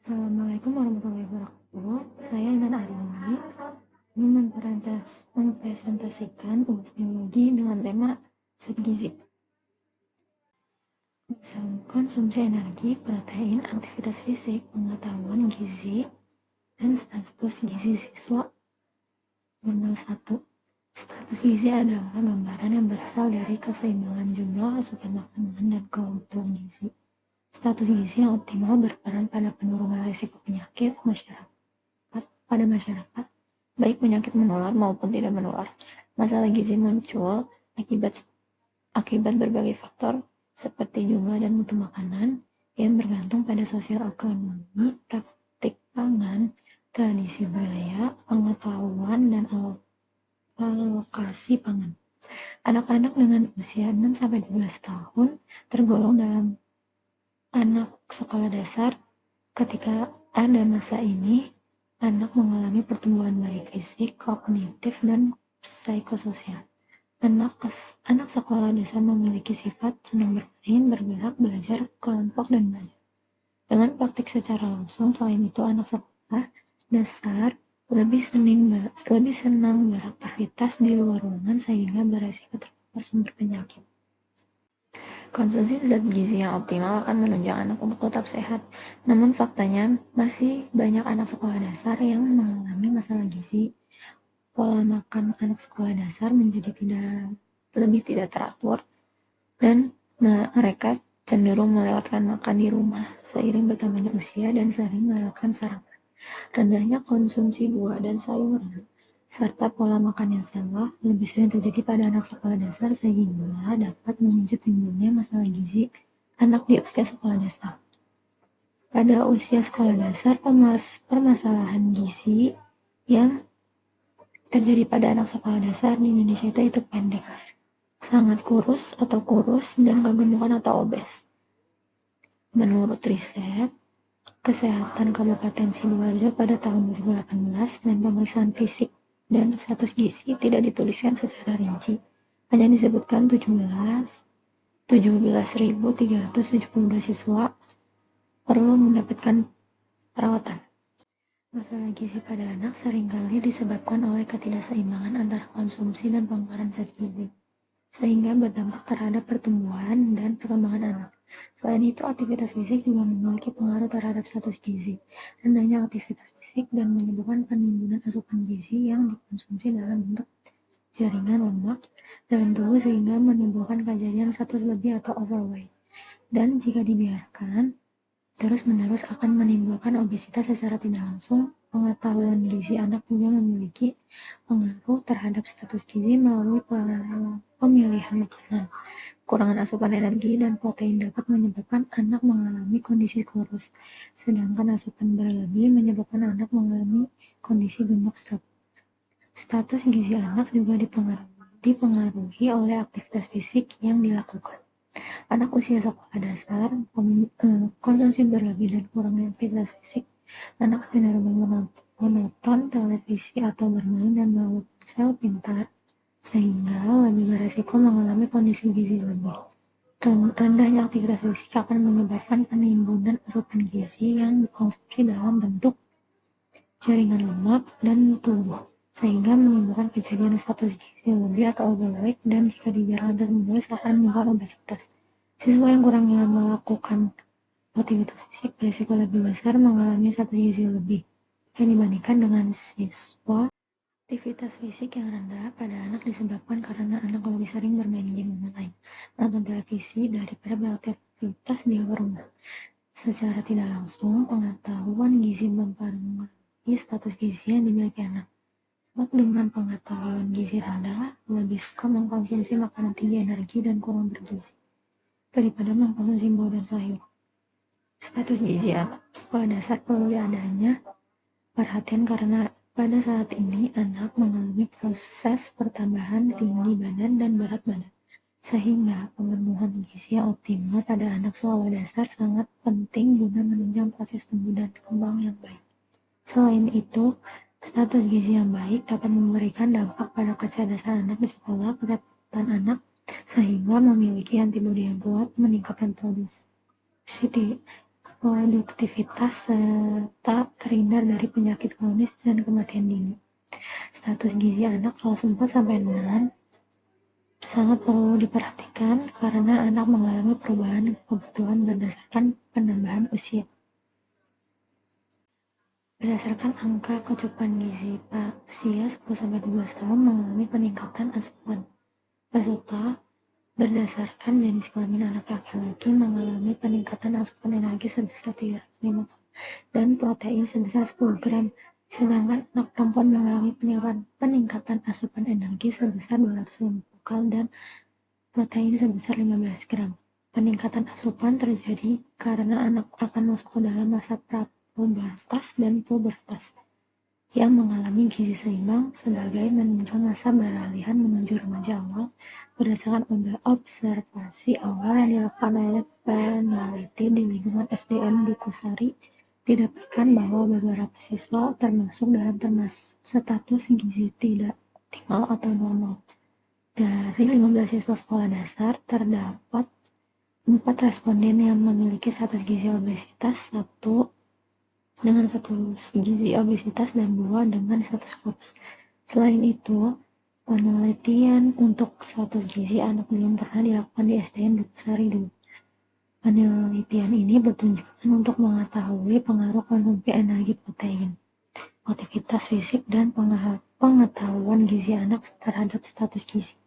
Assalamualaikum warahmatullahi wabarakatuh. Saya Intan Arini ingin mempresentasikan biologi dengan tema zat gizi. Konsumsi energi, protein, aktivitas fisik, pengetahuan gizi, dan status gizi siswa. Bintang 1. Status gizi adalah gambaran yang berasal dari keseimbangan jumlah asupan makanan dan keutuhan gizi. Status gizi yang optimal berperan pada penurunan risiko penyakit pada masyarakat, baik penyakit menular maupun tidak menular. Masalah gizi muncul akibat berbagai faktor seperti jumlah dan mutu makanan yang bergantung pada sosial ekonomi, praktik pangan, tradisi budaya, pengetahuan, dan alokasi pangan. Anak-anak dengan usia 6-12 tahun tergolong dalam anak sekolah dasar. Ketika ada masa ini, anak mengalami pertumbuhan baik fisik, kognitif, dan psikososial. Anak sekolah dasar memiliki sifat senang bermain, bergerak, belajar kelompok, dan belajar dengan praktik secara langsung. Selain itu, anak sekolah dasar lebih senang beraktivitas di luar ruangan sehingga beresiko terpapar sumber penyakit. Konsumsi zat gizi yang optimal akan menunjang anak untuk tetap sehat. Namun faktanya masih banyak anak sekolah dasar yang mengalami masalah gizi. Pola makan anak sekolah dasar menjadi lebih tidak teratur dan mereka cenderung melewatkan makan di rumah seiring bertambahnya usia dan sering melewatkan sarapan. Rendahnya konsumsi buah dan sayuran serta pola makan yang salah lebih sering terjadi pada anak sekolah dasar sehingga dapat memicu timbulnya masalah gizi anak di usia sekolah dasar. Pada usia sekolah dasar, permasalahan gizi yang terjadi pada anak sekolah dasar di Indonesia itu pendek, sangat kurus, dan kegemukan atau obes. Menurut riset Kesehatan Kabupaten Sidoarjo pada tahun 2018 dan pemeriksaan fisik dan status gizi tidak dituliskan secara rinci. Hanya disebutkan 17.372 siswa perlu mendapatkan perawatan. Masalah gizi pada anak seringkali disebabkan oleh ketidakseimbangan antara konsumsi dan pengeluaran zat gizi, sehingga berdampak terhadap pertumbuhan dan perkembangan anak. Selain itu, aktivitas fisik juga memiliki pengaruh terhadap status gizi. Rendahnya aktivitas fisik dan menyebabkan penimbunan asupan gizi yang dikonsumsi dalam bentuk jaringan lemak dalam tubuh sehingga menimbulkan kejadian status lebih atau overweight. Dan jika dibiarkan terus-menerus akan menimbulkan obesitas secara tidak langsung. Pengetahuan gizi anak juga memiliki pengaruh terhadap status gizi melalui pemilihan makanan. Kekurangan asupan energi dan protein dapat menyebabkan anak mengalami kondisi kurus, sedangkan asupan berlebih menyebabkan anak mengalami kondisi gemuk. Status gizi anak juga dipengaruhi oleh aktivitas fisik yang dilakukan. Anak usia sekolah dasar konsumsi berlebih dan kurangnya aktivitas fisik. Anak cenderung menonton televisi atau bermain dan melalui ponsel pintar, sehingga lebih beresiko mengalami kondisi gizi lebih. Rendahnya aktivitas fisik akan menyebabkan penimbunan asupan gizi yang dikonsumsi dalam bentuk jaringan lemak dan tubuh, sehingga menimbulkan kejadian status gizi lebih atau overweight, dan jika dibiarkan terus-menerus akan menimbulkan obesitas. Siswa yang kurang melakukan aktivitas fisik berisiko lebih besar mengalami status gizi lebih jika dibandingkan dengan siswa. Aktivitas fisik yang rendah pada anak disebabkan karena anak lebih sering bermain game online, menonton televisi daripada beraktivitas di luar rumah. Secara tidak langsung, pengetahuan gizi mempengaruhi status gizi yang dimiliki anak. Anak dengan pengetahuan gizi rendah lebih suka mengkonsumsi makanan tinggi energi dan kurang bergizi daripada mengkonsumsi buah dan sayur. Status gizi anak sekolah dasar perlu adanya perhatian karena pada saat ini anak mengalami proses pertambahan tinggi badan dan berat badan, sehingga pemenuhan gizi yang optimal pada anak sekolah dasar sangat penting guna menunjang proses tumbuh dan kembang yang baik. Selain itu, status gizi yang baik dapat memberikan dampak pada kecerdasan anak di sekolah, kesehatan anak, sehingga memiliki antibodi yang kuat, meningkatkan produksi produktivitas, serta terhindar dari penyakit kronis dan kematian dini. Status gizi anak kelas 4-6 sangat perlu diperhatikan karena anak mengalami perubahan kebutuhan berdasarkan penambahan usia. Berdasarkan angka kecukupan gizi, usia 10-12 tahun mengalami peningkatan asupan, serta berdasarkan jenis kelamin anak laki-laki mengalami peningkatan asupan energi sebesar 305 dan protein sebesar 10 gram, sedangkan anak perempuan mengalami peningkatan asupan energi sebesar 250 kal dan protein sebesar 15 gram. Peningkatan asupan terjadi karena anak akan masuk ke dalam masa prapubertas dan pubertas yang mengalami gizi seimbang sebagai menunjang masa peralihan menuju remaja awal. Berdasarkan observasi awal yang dilakukan oleh peneliti di lingkungan SDN Dukusari, didapatkan bahwa beberapa siswa termasuk dalam status gizi tidak optimal atau normal. Dari 15 siswa sekolah dasar, terdapat 4 responden yang memiliki status gizi obesitas, 1 dengan status gizi obesitas dan 2 dengan status kurus. Selain itu, penelitian untuk status gizi anak belum pernah dilakukan di SDN Dukusari dulu. Penelitian ini bertujuan untuk mengetahui pengaruh konsumsi energi protein, aktivitas fisik, dan pengetahuan gizi anak terhadap status gizi.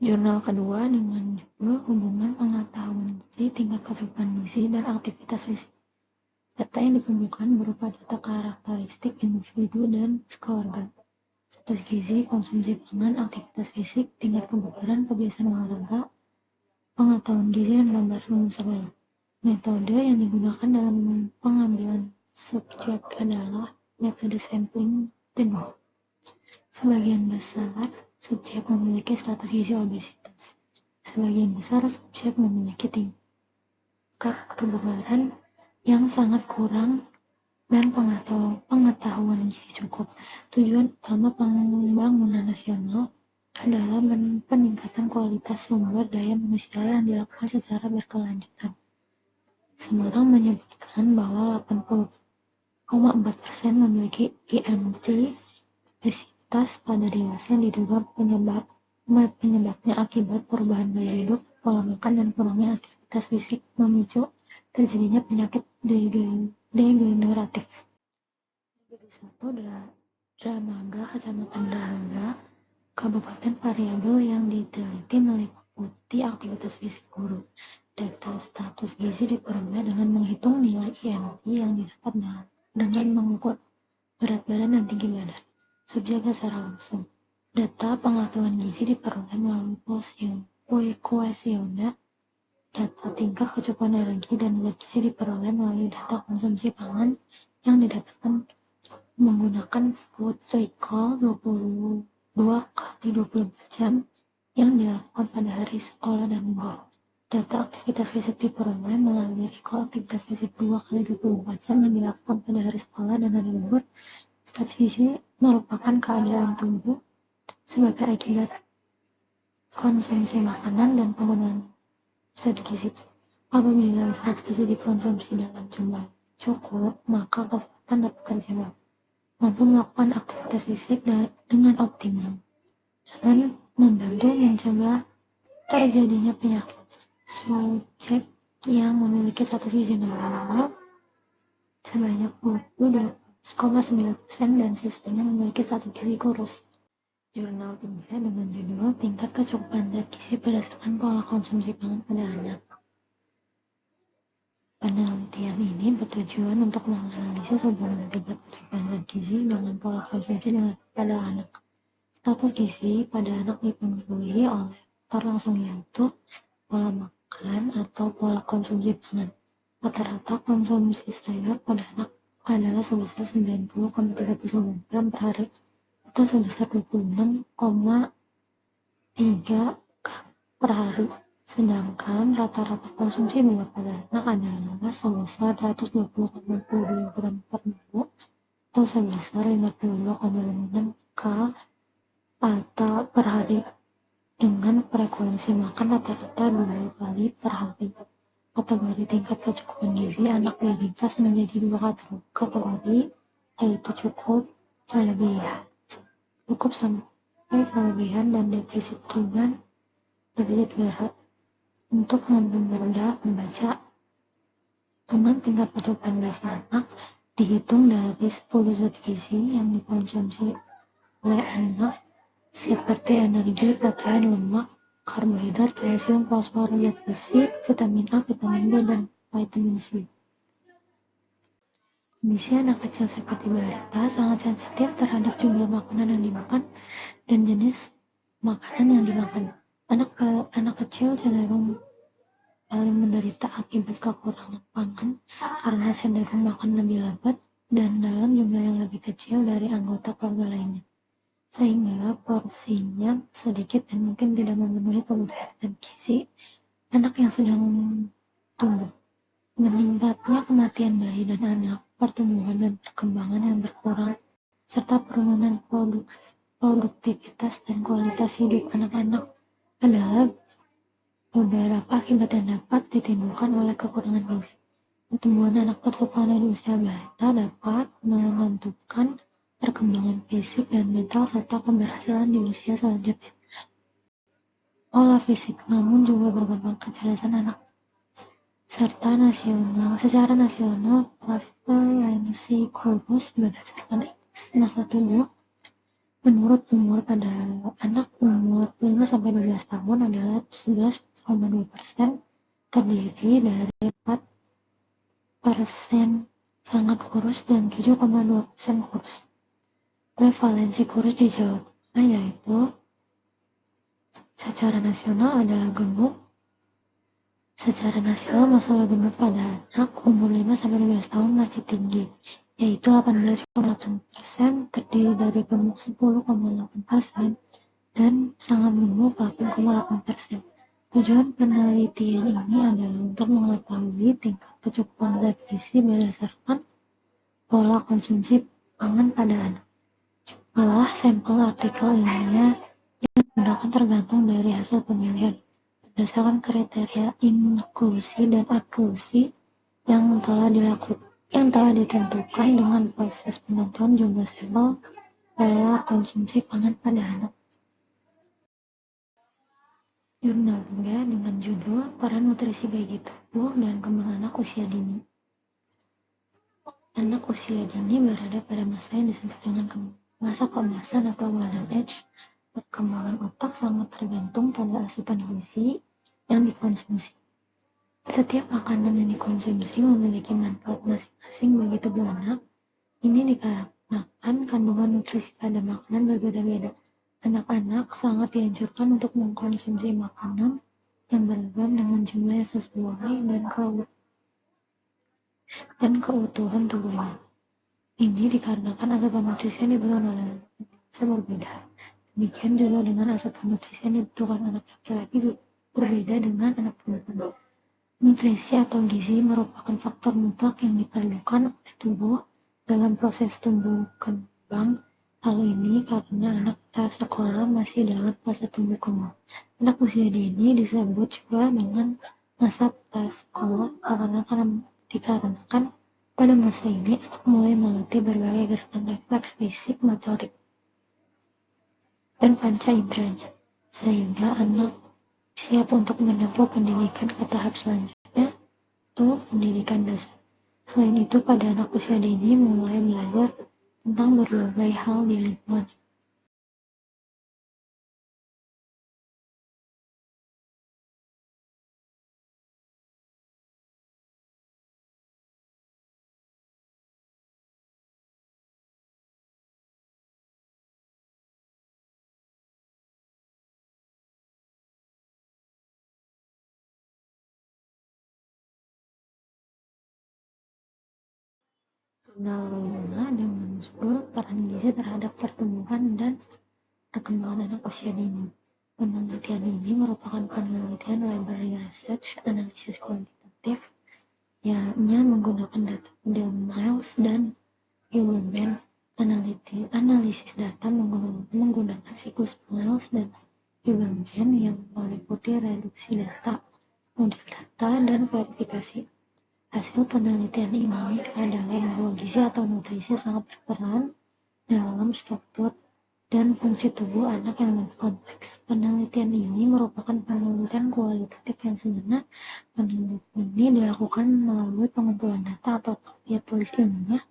Jurnal kedua dengan judul Hubungan Pengetahuan Gizi, Tingkat Kecukupan Gizi, dan Aktivitas Fisik. Data yang dikumpulkan berupa data karakteristik individu dan keluarga, status gizi, konsumsi pangan, aktivitas fisik, tingkat kebugaran, kebiasaan olahraga, pengetahuan gizi, dan gambaran umum sekolah. Metode yang digunakan dalam pengambilan subjek adalah metode sampling jenuh. Sebagian besar subjek memiliki status gizi obesitas. Sebagian besar subjek memiliki tingkat kebugaran yang sangat kurang dan pengetahuan gizi cukup. Tujuan utama pembangunan nasional adalah peningkatan kualitas sumber daya manusia yang dilakukan secara berkelanjutan. Semarang menyebutkan bahwa 80,4% memiliki IMT obesitas pada dewasa yang diduga penyebabnya akibat perubahan gaya hidup, pola makan, dan kurangnya aktivitas fisik memicu terjadinya penyakit degeneratif. Negeri 1 Dramaga, Kecamatan Dramaga, Kabupaten Variabel yang diteliti meliputi aktivitas fisik guru. Data status gizi diperoleh dengan menghitung nilai IMT yang didapat dengan mengukur berat badan dan tinggi badan subjeknya secara langsung. Data pengetahuan gizi diperoleh melalui kuesioner. Data tingkat kecukupan energi dan zat gizi diperoleh melalui data konsumsi pangan yang didapatkan menggunakan food recall 22 kali 24 jam yang dilakukan pada hari sekolah dan libur. Data aktivitas fisik diperoleh melalui recall aktivitas fisik 2 kali 24 jam yang dilakukan pada hari sekolah dan hari libur. Status gizi merupakan keadaan tubuh sebagai akibat konsumsi makanan dan penggunaan zat gizi. Apabila zat gizi dikonsumsi dalam jumlah cukup, maka kesehatan dapat terjaga, mampu melakukan aktivitas fisik dengan optimal, dan membantu mencegah terjadinya penyakit. Subjek yang memiliki status gizi normal sebanyak 22,9% dan sisanya memiliki status gizi kurus. Jurnal 3 dengan judul Tingkat Kecukupan Zat Gizi Berdasarkan Pola Konsumsi Pangan pada Anak. Penelitian ini bertujuan untuk menganalisis hubungan tingkat kecukupan zat gizi dengan pola konsumsi pada anak. Status gizi pada anak dipengaruhi oleh faktor langsung yaitu pola makan atau pola konsumsi pangan. Rata-rata konsumsi sayur pada anak adalah sebesar 90,39 gram per hari atau sebesar 26,3 gram per hari. Sedangkan rata-rata konsumsi buah pada anak adalah sebesar 120,22 gram per minggu atau sebesar 52,56 kal atau per hari, dengan frekuensi makan rata-rata 2 kali per hari. Kategori tingkat kecukupan gizi anak diringkas menjadi dua kategori, yaitu cukup, kelebihan. Cukup sampai kelebihan dan defisit ringan, defisit berat. Untuk mempermudah membaca, dengan tingkat kecukupan gizi anak dihitung dari 10 zat gizi yang dikonsumsi oleh anak seperti energi, protein, lemak, karbohidrat, kalsium, fosfor, zat besi, vitamin A, vitamin B, dan vitamin C. Kondisi anak kecil seperti balita sangat sensitif terhadap jumlah makanan yang dimakan dan jenis makanan yang dimakan. Anak kecil cenderung paling menderita akibat kekurangan pangan karena cenderung makan lebih lambat dan dalam jumlah yang lebih kecil dari anggota keluarga lainnya, sehingga porsinya sedikit dan mungkin tidak memenuhi kebutuhan gizi anak yang sedang tumbuh. Meningkatnya kematian bayi dan anak, pertumbuhan dan perkembangan yang berkurang, serta penurunan produktivitas dan kualitas hidup anak-anak adalah beberapa akibat yang dapat ditimbulkan oleh kekurangan gizi. Pertumbuhan anak terutama di usia balita dapat menentukan perkembangan fisik dan mental serta keberhasilan di usia selanjutnya. Olah fisik namun juga berdampak kecerdasan anak. Secara nasional, prevalensi kurus berdasarkan indeks massa tubuh menurut umur pada anak umur 5-12 tahun adalah 11,2%, terdiri dari 4% sangat kurus dan 7,2% kurus. Prevalensi kurus di Jawa Tengah yaitu secara nasional adalah gemuk. Secara nasional masalah gemuk pada anak umur 5-12 tahun masih tinggi, yaitu 18,8%, terdiri dari gemuk 10,8% dan sangat gemuk 8,8%. Tujuan penelitian ini adalah untuk mengetahui tingkat kecukupan zat gizi berdasarkan pola konsumsi pangan pada anak. Jumlah sampel artikel ilmiah yang digunakan tergantung dari hasil penelitian berdasarkan kriteria inklusi dan eksklusi yang telah ditentukan dengan proses penentuan jumlah sampel pola konsumsi pangan pada anak. Jurnal ilmiah dengan judul Peran Nutrisi bagi Tubuh dan Kembang Anak Usia Dini. Anak usia dini berada pada masa yang disebut dengan masa keemasan atau golden age. Perkembangan otak sangat tergantung pada asupan gizi yang dikonsumsi. Setiap makanan yang dikonsumsi memiliki manfaat masing-masing bagi tubuh anak. Ini dikarenakan kandungan nutrisi pada makanan berbeda-beda. Anak-anak sangat dianjurkan untuk mengkonsumsi makanan yang beragam dengan jumlah yang sesuai dan keutuhan tubuhnya. Ini dikarenakan asupan nutrisi yang dibutuhkan oleh anak dewasa berbeda. Demikian juga dengan asupan nutrisi yang dibutuhkan anak laki-laki berbeda dengan anak perempuan. Nutrisi atau gizi merupakan faktor mutlak yang diperlukan oleh tubuh dalam proses tumbuh kembang. Hal ini karena anak prasekolah masih dalam fase tumbuh kembang. Anak usia dini disebut juga dengan masa prasekolah dikarenakan pada masa ini anak mulai melatih berbagai gerakan refleks fisik, motorik, dan panca inderanya, sehingga anak siap untuk menempuh pendidikan ke tahap selanjutnya atau pendidikan dasar. Selain itu, pada anak usia dini mulai belajar tentang berbagai hal di lingkungan. Jurnal ilmiah dengan judul Peran Gizi Terhadap Pertumbuhan dan Perkembangan Anak Usia Dini. Penelitian ini merupakan penelitian library research analisis kuantitatif yang menggunakan data model Miles dan Huberman. Analisis data menggunakan siklus Miles dan Huberman yang meliputi reduksi data, model data, data dan verifikasi. Hasil penelitian ini adalah bahwa gizi atau nutrisi sangat berperan dalam struktur dan fungsi tubuh anak yang lebih kompleks. Penelitian ini merupakan penelitian kualitatif yang sebenarnya penelitian ini dilakukan melalui pengumpulan data atau karya tulis ilmiah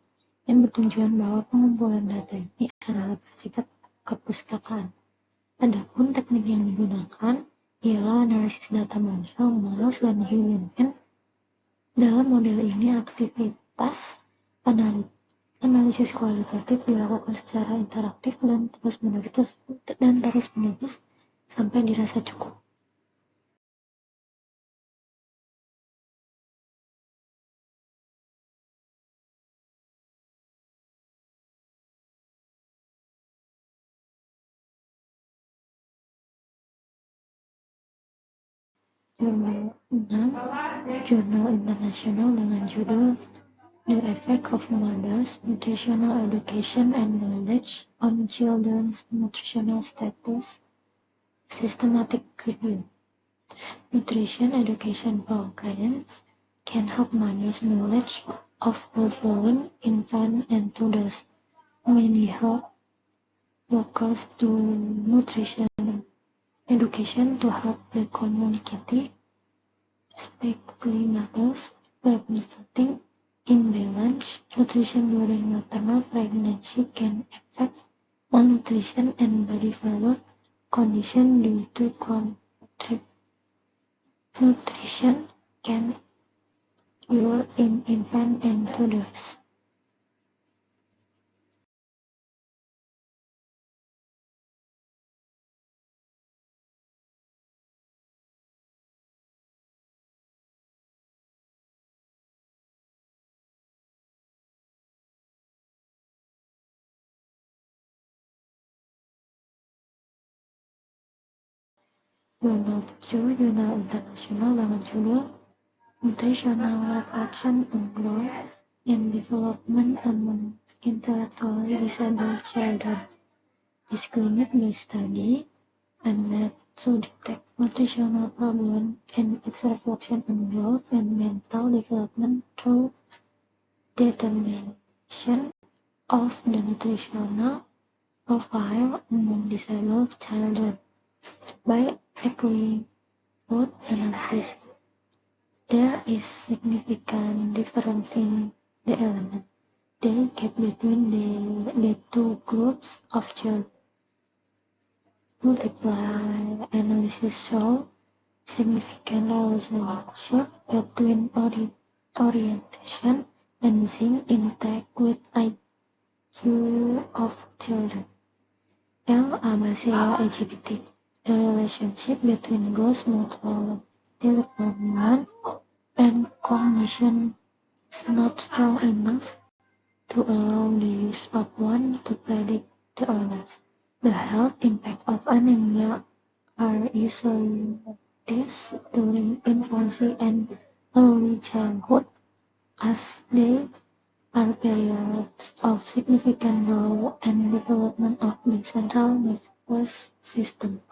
yang bertujuan bahwa pengumpulan data ini adalah bersifat kepustakaan. Adapun teknik yang digunakan ialah analisis data model Mouse dan Hewlett. Dalam model ini aktivitas analisis kualitatif dilakukan secara interaktif dan terus-menerus sampai dirasa cukup. Jurnal 6, Jurnal Internasional dengan judul The Effect of Mothers' Nutritional Education and Knowledge on Children's Nutritional Status, Systematic Review. Nutrition education programs can help mothers' knowledge of fulfilling infant and toddlers. Many health workers do nutrition education to help the community, especially mothers representing imbalanced nutrition during maternal pregnancy can affect malnutrition and body value condition due to chronic nutrition can occur in infant and toddlers. Jurnal 7, Jurnal Internasional dengan judul Nutritional Reflection on Growth and Development Among Intellectually Disabled Children. This clinic-based study aimed to detect nutritional problems and its reflection on growth and mental development through determination of the nutritional profile among disabled children. By applying food analysis, there is significant difference in the element they get between the two groups of children. Multiple analysis show significant relationship between orientation and zinc intake with IQ of children. Abasea LGBT. The relationship between gross motor development and cognition is not strong enough to allow the use of one to predict the others. The health impact of anemia are usually noticed during infancy and early childhood, as they are periods of significant growth and development of the central nervous system.